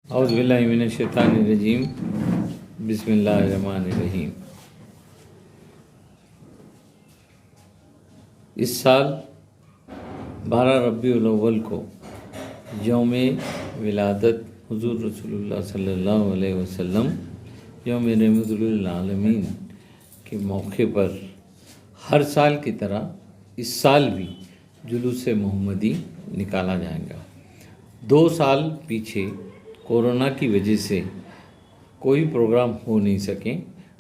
औज़ु बिल्लाहि मिनश शैतानिर रजीम बिस्मिल्लाहिर रहमानिर रहीम। इस साल 12 रबीउल अव्वल को यौम विलादत हुज़ूर रसूलुल्लाह सल्लल्लाहु अलैहि वसल्लम यौम रहमतुल लिल आलमीन के मौके पर हर साल की तरह इस साल भी जुलूस मोहम्मदी निकाला जाएगा। 2 साल पीछे कोरोना की वजह से कोई प्रोग्राम हो नहीं सके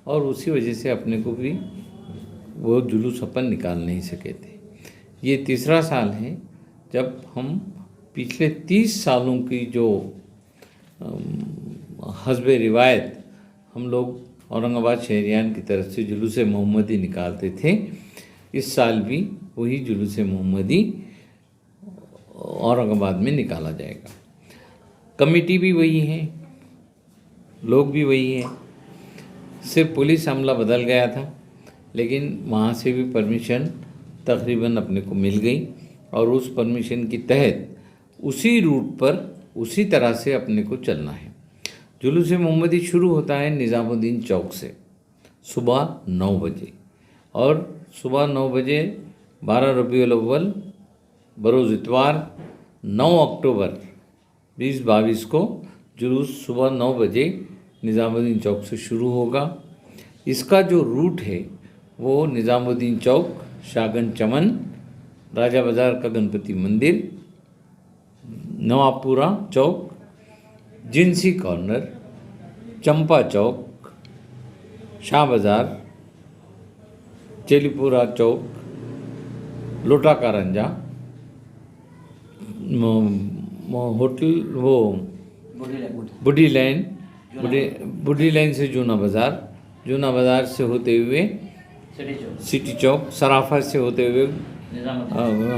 और उसी वजह से अपने को भी वो जुलूस अपन निकाल नहीं सके थे। ये तीसरा साल है जब हम पिछले 30 सालों की जो हस्बे रिवायत हम लोग औरंगाबाद शहरियान की तरफ से जुलूस मोहम्मदी निकालते थे, इस साल भी वही जुलूस मोहम्मदी औरंगाबाद में निकाला जाएगा। कमेटी भी वही है, लोग भी वही हैं, सिर्फ पुलिस अमला बदल गया था, लेकिन वहाँ से भी परमिशन तकरीबन अपने को मिल गई और उस परमिशन के तहत उसी रूट पर उसी तरह से अपने को चलना है। जुलूस मोहम्मदी शुरू होता है निज़ामुद्दीन चौक से सुबह 9 बजे और सुबह 9 बजे 12 रबीउल अव्वल बरोज़ इतवार 9 अक्टूबर 2022 को जुलूस सुबह 9 बजे निज़ामुद्दीन चौक से शुरू होगा। इसका जो रूट है वो निज़ामुद्दीन चौक, शागन चमन, राजा बाज़ार का गणपति मंदिर, नवाबपुरा चौक, जिंसी कॉर्नर, चंपा चौक, शाह बाज़ार, चेलीपुरा चौक, लोटा कारंजा, होटल वो बुढ़ी लाइन से जूना बाज़ार से होते हुए सिटी चौक, सराफा से होते हुए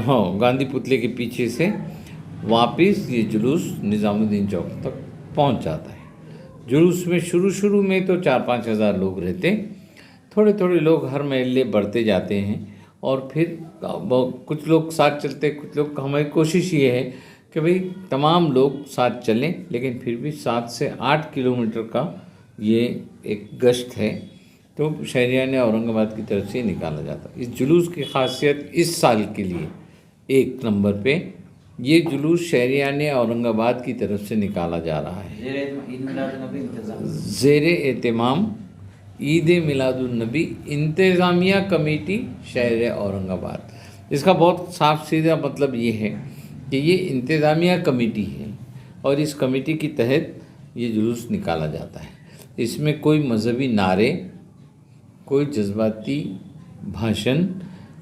हाँ गांधी पुतले के पीछे से वापस ये जुलूस निज़ामुद्दीन चौक तक पहुंच जाता है। जुलूस में शुरू में तो 4-5 हज़ार लोग रहते, थोड़े लोग हर महल्ले बढ़ते जाते हैं और फिर कुछ लोग साथ चलते, कुछ लोग, हमारी कोशिश ये है कि भाई तमाम लोग साथ चलें, लेकिन फिर भी 7 से 8 किलोमीटर का ये एक गश्त है, तो शहरियान औरंगाबाद की तरफ से निकाला जाता है। इस जुलूस की खासियत इस साल के लिए 1 नंबर पे ये जुलूस शहरियान औरंगाबाद की तरफ से निकाला जा रहा है। ज़ेर एहतमाम ईद मिलादुन्नबी इंतज़ामिया कमेटी शहर औरंगाबाद। इसका बहुत साफ सीधा मतलब ये है कि ये इंतज़ामिया कमेटी है और इस कमेटी के तहत ये जुलूस निकाला जाता है। इसमें कोई मजहबी नारे, कोई जज्बाती भाषण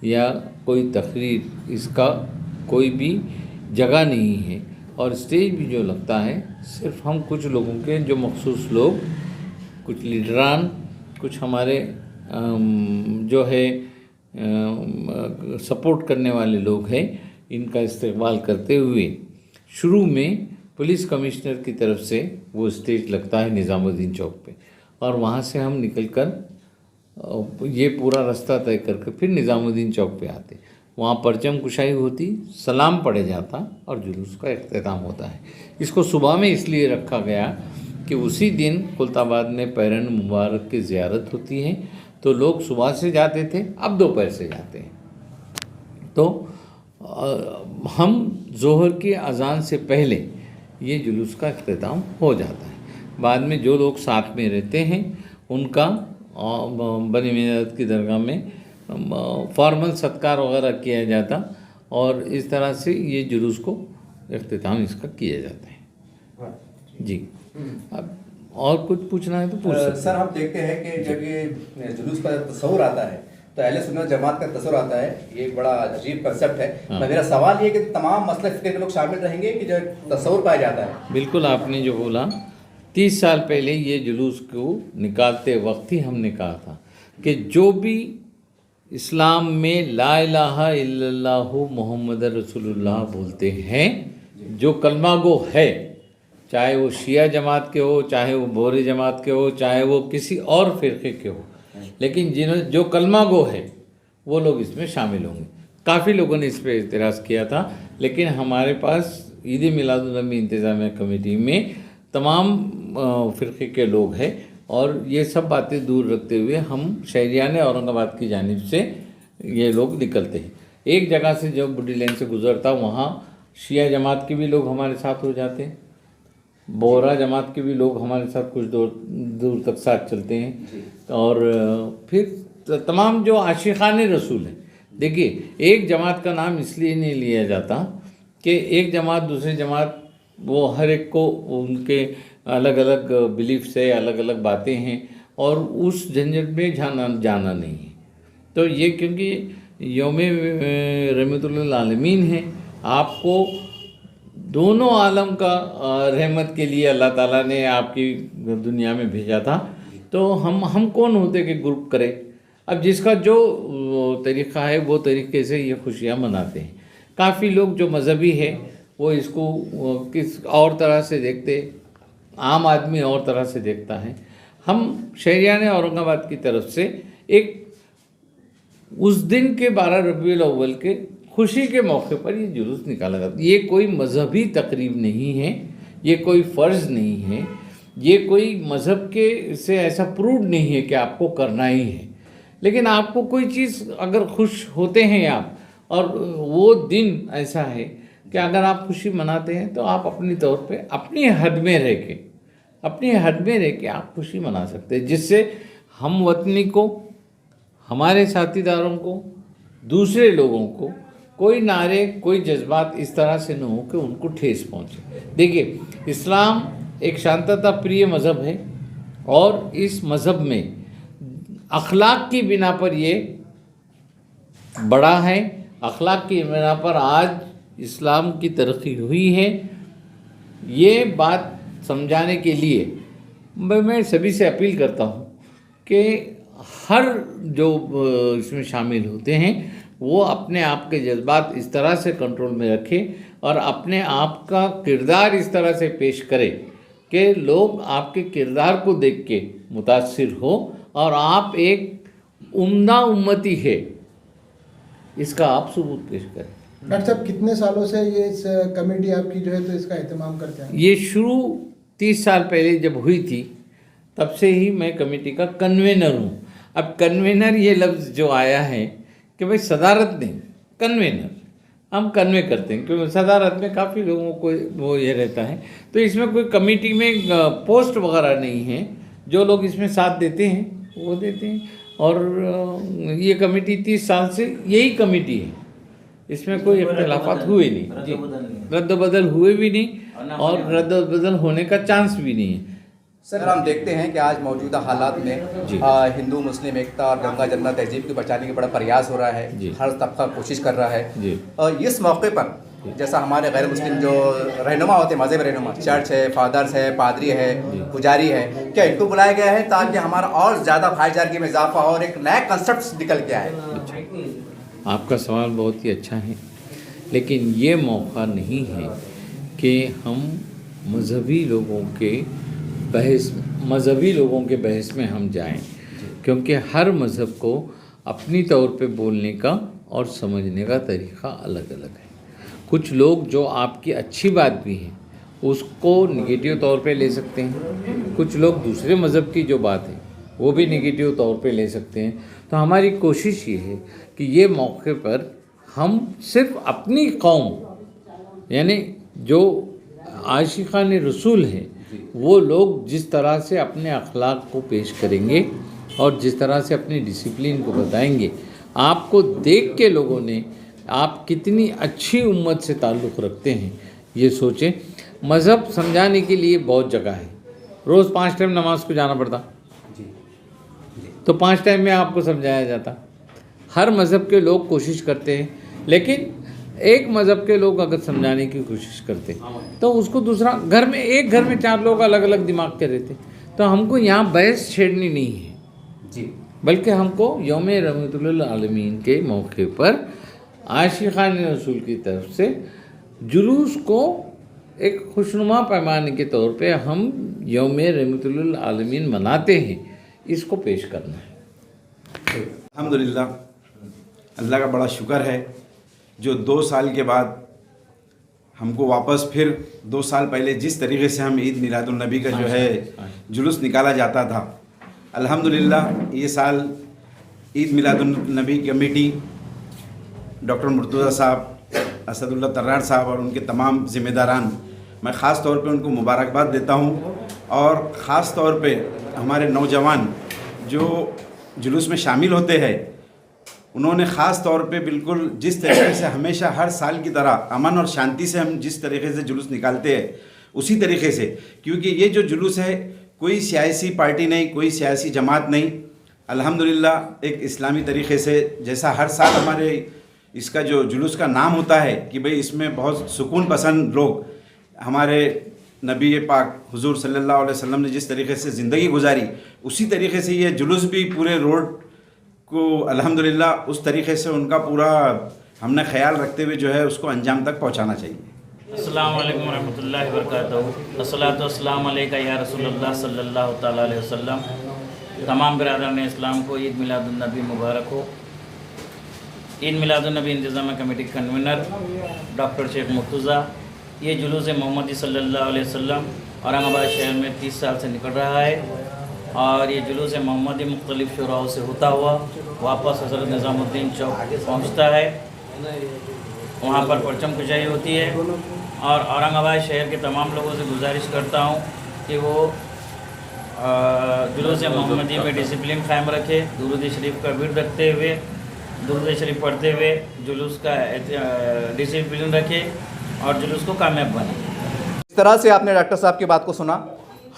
या कोई तकरीर, इसका कोई भी जगह नहीं है और स्टेज भी जो लगता है सिर्फ हम कुछ लोगों के, जो मखसूस लोग, कुछ लीडरान, कुछ हमारे जो है सपोर्ट करने वाले लोग हैं, इनका इस्तेमाल करते हुए शुरू में पुलिस कमिश्नर की तरफ से वो स्टेज लगता है निज़ामुद्दीन चौक पे और वहाँ से हम निकलकर ये पूरा रास्ता तय करके फिर निज़ामुद्दीन चौक पे आते, वहाँ परचम कुशाई होती, सलाम पढ़े जाता और जुलूस का इख्तिताम होता है। इसको सुबह में इसलिए रखा गया कि उसी दिन खुलताबाद में पैरन मुबारक की ज़ियारत होती है, तो लोग सुबह से जाते थे, अब दोपहर से जाते हैं। तो हम ज़ोहर की अज़ान से पहले ये जुलूस का इख्तिताम हो जाता है। बाद में जो लोग साथ में रहते हैं उनका बनी मियाद की दरगाह में फॉर्मल सत्कार वगैरह किया जाता और इस तरह से ये जुलूस को इख्तिताम इसका किया जाता है। जी, अब और कुछ पूछना है तो पूछ सकते। सर, हम देखते हैं कि जब ये जुलूस का तस्वुर आता है तो अहले सुन्नत जमात का तस्वुर आता है, ये एक बड़ा अजीब कंसेप्ट है। हाँ। मेरा सवाल ये कि तमाम मसले फिक्र के लोग शामिल रहेंगे कि जो तस्वुर पाया जाता है। बिल्कुल, आपने जो बोला, 30 साल पहले ये जुलूस को निकालते वक्त ही हमने कहा था कि जो भी इस्लाम में ला इलाहा इल्लल्लाहु मुहम्मद रसूलुल्लाह बोलते हैं, जो कलमा गो है, चाहे वो शिया जमात के हो, चाहे वो बोहरी जमात के हो, चाहे वो किसी और फ़िरक़े के हो, लेकिन जो कलमा गो है वो लोग इसमें शामिल होंगे। काफ़ी लोगों ने इस पर एतराज़ किया था, लेकिन हमारे पास ईद मिलादुन्नबी इंतज़ामिया कमेटी में तमाम फ़िरक़े के लोग हैं, और ये सब बातें दूर रखते हुए हम शहरियान औरंगाबाद की जानिब से ये लोग निकलते हैं। एक जगह से जब बुढ़ी लेन से गुज़रता वहाँ शिया जमात के भी लोग हमारे साथ हो जाते हैं, बोहरा जमात के भी लोग हमारे साथ कुछ दूर तक साथ चलते हैं, और फिर तमाम जो आशिक़ान रसूल हैं। देखिए, एक जमात का नाम इसलिए नहीं लिया जाता कि एक जमात दूसरी जमात, वो हर एक को उनके अलग अलग बिलीफ्स है, अलग अलग बातें हैं, और उस झंझट में जाना नहीं है। तो ये क्योंकि यौम रहमतुल आलमीन है, आपको दोनों आलम का रहमत के लिए अल्लाह ताला ने आपकी दुनिया में भेजा था। तो हम कौन होते कि ग्रुप करें? अब जिसका जो तरीक़ा है वो तरीक़े से ये खुशियाँ मनाते हैं। काफ़ी लोग जो मज़हबी है वो इसको किस और तरह से देखते, आम आदमी और तरह से देखता है। हम शहरियान औरंगाबाद की तरफ से एक उस दिन के 12 रबीउल अव्वल के खुशी के मौके पर ये जुलूस निकाला जाता है। ये कोई मजहबी तकरीब नहीं है, ये कोई फ़र्ज़ नहीं है, ये कोई मज़हब के से ऐसा प्रूव नहीं है कि आपको करना ही है। लेकिन आपको कोई चीज़ अगर खुश होते हैं आप, और वो दिन ऐसा है कि अगर आप खुशी मनाते हैं तो आप अपनी तौर पे अपनी हद में रह के आप खुशी मना सकते हैं, जिससे हम वतनी को, हमारे साथीदारों को, दूसरे लोगों को कोई नारे, कोई जज्बात इस तरह से न हो कि उनको ठेस पहुँचे। देखिए, इस्लाम एक शांतता प्रिय मज़हब है, और इस मज़हब में अखलाक की बिना पर ये बड़ा है। अखलाक की बिना पर आज इस्लाम की तरक्की हुई है। ये बात समझाने के लिए मैं सभी से अपील करता हूँ कि हर जो इसमें शामिल होते हैं वो अपने आप के जज्बात इस तरह से कंट्रोल में रखें, और अपने आप का किरदार इस तरह से पेश करें कि लोग आपके किरदार को देख के मुतासिर हो, और आप एक उम्दा उम्मती है इसका आप सबूत पेश करें। डॉक्टर साहब, कितने सालों से ये इस कमेटी आपकी जो है तो इसका एहतमाम करते हैं? ये शुरू 30 साल पहले जब हुई थी तब से ही मैं कमेटी का कन्वेनर हूँ। अब कन्वेनर ये लफ्ज़ जो आया है कि भाई सदारत नहीं, कन्वेनर हम कन्वे करते हैं, क्योंकि सदारत में काफ़ी लोगों को वो ये रहता है। तो इसमें कोई कमेटी में पोस्ट वगैरह नहीं है, जो लोग इसमें साथ देते हैं वो देते हैं, और ये कमेटी 30 साल से यही कमेटी है, इसमें कोई इख्तिलाफात हुए नहीं जी, रद्द बदल हुए भी नहीं, और रद्द बदल होने का चांस भी नहीं है। सर, हम देखते हैं कि आज मौजूदा हालात में हिंदू मुस्लिम एकता और गंगा जमुना तहजीब को बचाने का बड़ा प्रयास हो रहा है, हर तबका कोशिश कर रहा है। और इस मौके पर जैसा हमारे गैर मुस्लिम जो रहनुमा होते हैं, मज़हब रहनुमा, चर्च है, फादर्स है, पादरी है, पुजारी है, क्या इनको बुलाया गया है ताकि हमारा और ज़्यादा भाईचारे में इजाफा हो और एक नया कंसेप्ट निकल के आए? आपका सवाल बहुत ही अच्छा है, लेकिन ये मौका नहीं है कि हम मज़हबी लोगों के बहस में हम जाएं, क्योंकि हर मज़हब को अपनी तौर पे बोलने का और समझने का तरीक़ा अलग अलग है। कुछ लोग जो आपकी अच्छी बात भी है उसको निगेटिव तौर पे ले सकते हैं, कुछ लोग दूसरे मज़हब की जो बात है वो भी निगेटिव तौर पे ले सकते हैं। तो हमारी कोशिश ये है कि ये मौके पर हम सिर्फ अपनी कौम, यानी जो आशिक़ान रसूल हैं, वो लोग जिस तरह से अपने अखलाक को पेश करेंगे और जिस तरह से अपनी डिसिप्लिन को बताएंगे, आपको देख के लोगों ने आप कितनी अच्छी उम्मत से ताल्लुक़ रखते हैं ये सोचें। मज़हब समझाने के लिए बहुत जगह है, रोज़ 5 टाइम नमाज को जाना पड़ता, तो 5 टाइम में आपको समझाया जाता। हर मज़हब के लोग कोशिश करते हैं, लेकिन एक मज़हब के लोग अगर समझाने की कोशिश करते तो उसको दूसरा एक घर में 4 लोग अलग अलग दिमाग के रहते। तो हमको यहाँ बहस छेड़नी नहीं है जी, बल्कि हमको यौम रहमतुल आलमीन के मौके पर आशिक़ान रसूल की तरफ से जुलूस को एक खुशनुमा पैमाने के तौर पे हम यौम रहमतुल आलमीन मनाते हैं, इसको पेश करना है। अल्हम्दुलिल्लाह, अल्लाह का बड़ा शुक्र है जो 2 साल के बाद हमको वापस फिर 2 साल पहले जिस तरीके से हम ईद मिलादुन्नबी का जो है जुलूस निकाला जाता था, अल्हम्दुलिल्लाह ये साल ईद मिलादुन्नबी कमेटी डॉक्टर मुर्तज़ा साहब, असदुल्ला तर्रार साहब और उनके तमाम ज़िम्मेदारान, मैं ख़ास तौर पे उनको मुबारकबाद देता हूँ। और ख़ास तौर पे हमारे नौजवान जो जुलूस में शामिल होते हैं, उन्होंने ख़ास तौर पे बिल्कुल जिस तरीके से हमेशा हर साल की तरह अमन और शांति से हम जिस तरीके से जुलूस निकालते हैं, उसी तरीके से, क्योंकि ये जो जुलूस है कोई सियासी पार्टी नहीं, कोई सियासी जमात नहीं, अल्हम्दुलिल्लाह एक इस्लामी तरीके से, जैसा हर साल हमारे इसका जो जुलूस का नाम होता है कि भाई इसमें बहुत सुकून पसंद लोग, हमारे नबी पाक हुजूर सल्लल्लाहु अलैहि वसल्लम ने जिस तरीके से ज़िंदगी गुजारी, उसी तरीके से ये जुलूस भी पूरे रोड को अल्हम्दुलिल्लाह उस तरीके से उनका पूरा हमने ख्याल रखते हुए जो है उसको अंजाम तक पहुंचाना चाहिए। अस्सलाम वालेकुम रहमतुल्लाहि व बरकातहू। अस्सलातु वस्सलामु अलैका या रसूलल्लाह सल्लल्लाहु तआला अलैहि वसल्लम। तमाम बिरादरान इस्लाम को ईद मिलादुन्नबी मुबारक हो। ईद मिलादुन्नबी इंतज़ाम committee convener doctor Sheikh Murtaza, ये जुलूस मोहम्मदी सल्लल्लाहु अलैहि वसल्लम औरंगाबाद शहर में 30 साल से निकल रहा है और ये जुलूस मोहम्मदी मुख्तलिफ़ शुराओं से होता हुआ वापस हज़रत निज़ामुद्दीन चौक पहुँचता है। वहाँ पर परचम कुशाई होती है और औरंगाबाद शहर के तमाम लोगों से गुजारिश करता हूँ कि वो जुलूस मोहम्मदी में डिसिप्लिन कायम रखे, दुरूद शरीफ का विर्द रखते हुए, दुरूद शरीफ पढ़ते हुए जुलूस का डिसिप्लिन रखे और जुलूस को कामयाब बने। इस तरह से आपने डॉक्टर साहब की बात को सुना।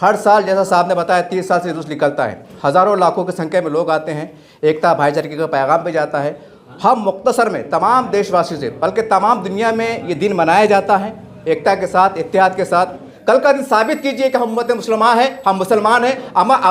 हर साल जैसा साहब ने बताया 30 साल से जुलूस निकलता है, हज़ारों लाखों की संख्या में लोग आते हैं, एकता भाईचारे का पैगाम पे जाता है। हम मुख्तसर में तमाम देशवासियों से बल्कि तमाम दुनिया में ये दिन मनाया जाता है एकता के साथ, इत्तेहाद के साथ। कल का दिन साबित कीजिए कि हम उम्मत मुसलमान हैं, हम मुसलमान हैं,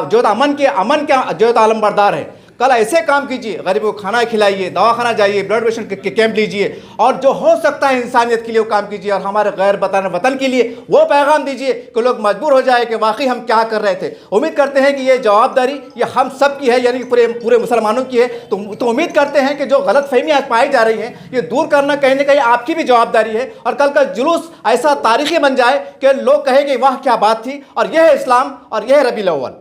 जो अमन के जो आलमबरदार हैं। कल ऐसे काम कीजिए, गरीबों को खाना खिलाइए, दवाखाना जाइए, ब्लड प्रेशर के कैंप लीजिए और जो हो सकता है इंसानियत के लिए वो काम कीजिए और हमारे गैर वतन के लिए वो पैगाम दीजिए कि लोग मजबूर हो जाए कि वाकई हम क्या कर रहे थे। उम्मीद करते हैं कि ये जवाबदारी ये हम सब की है, यानी पूरे मुसलमानों की है। तो उम्मीद करते हैं कि जो गलत फहमी आज पाई जा रही है ये दूर करना कहीं ना कहीं आपकी भी जवाबदारी है और कल का जुलूस ऐसा तारीखी बन जाए कि लोग कहें कि वाह क्या बात थी और यह है इस्लाम और यह है रबीउल अव्वल।